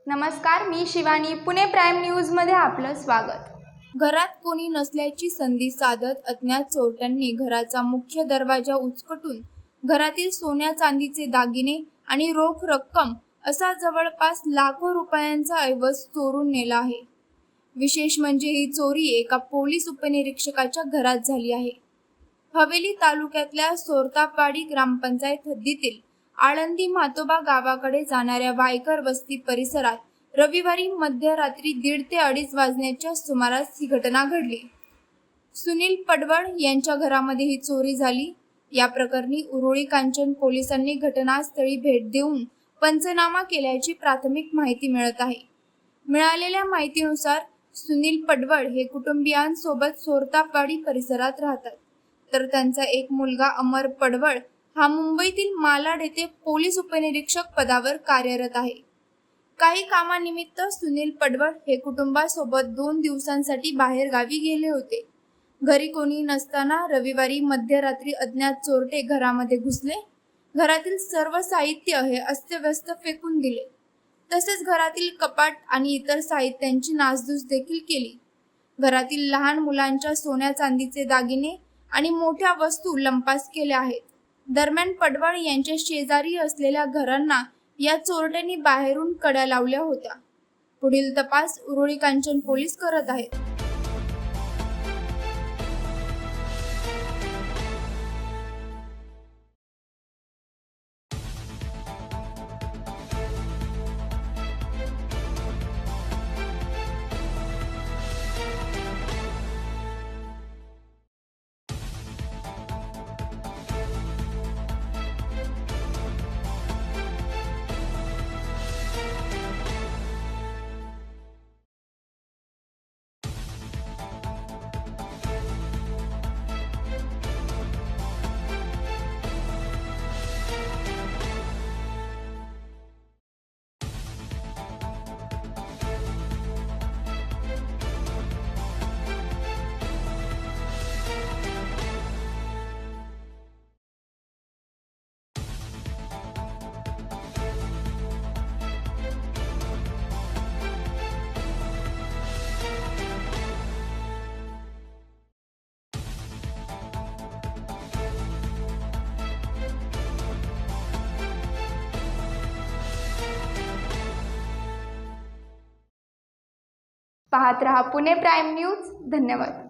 नमस्कार, मी शिवानी. पुणे प्राईम न्यूजमध्ये आपलं स्वागत. घरात कोणी नसल्याची संधी साधत अज्ञात चोरट्यांनी घराचा मुख्य दरवाजा उचकटून घरातील सोन्या चांदीचे दागिने आणि रोख रक्कम असा जवळपास लाखो रुपयांचा ऐवज चोरून नेला आहे. विशेष म्हणजे ही चोरी एका पोलीस उपनिरीक्षकाच्या घरात झाली आहे. हवेली तालुक्यातल्या सोरतापवाडी ग्रामपंचायत हद्दीतील आळंदी म्हातोबा गावाकडे जाणाऱ्या वायकर वस्ती परिसरात रविवारी मध्यरात्री 1:30 ते 2:30 वाजण्याच्या सुमारास ही घटना घडली. सुनील पडवळ यांच्या घरामध्ये ही चोरी झाली. या प्रकरणी उरुळी कांचन पोलिसांनी घटनास्थळी भेट देऊन पंचनामा केल्याची प्राथमिक माहिती मिळत आहे. मिळालेल्या माहितीनुसार सुनील पडवळ हे कुटुंबियांसोबत सोरतापवाडी परिसरात राहतात, तर त्यांचा एक मुलगा अमर पडवळ हा मुंबईतील मालाड येथे पोलीस उपनिरीक्षक पदावर कार्यरत आहे. काही कामानिमित्त सुनील पडवळ हे कुटुंबासोबत 2 दिवसांसाठी बाहेर गावी गेले होते. घरी कोणी नसताना रविवारी मध्यरात्री अज्ञात चोरटे घरामध्ये घुसले. घरातील सर्व साहित्य हे अस्तव्यस्त फेकून दिले. तसेच घरातील कपाट आणि इतर साहित्यांची नासधूस देखील केली. घरातील लहान मुलांच्या सोन्या चांदीचे दागिने आणि मोठ्या वस्तू लंपास केल्या आहेत. दरम्यान पडवळ यांच्या शेजारी असलेल्या घरांना या चोरट्यांनी बाहेरून कड्या लावल्या होत्या. पुढील तपास उरुळी कांचन पोलीस करत आहेत. पाहत रहा पुणे प्राईम न्यूज. धन्यवाद.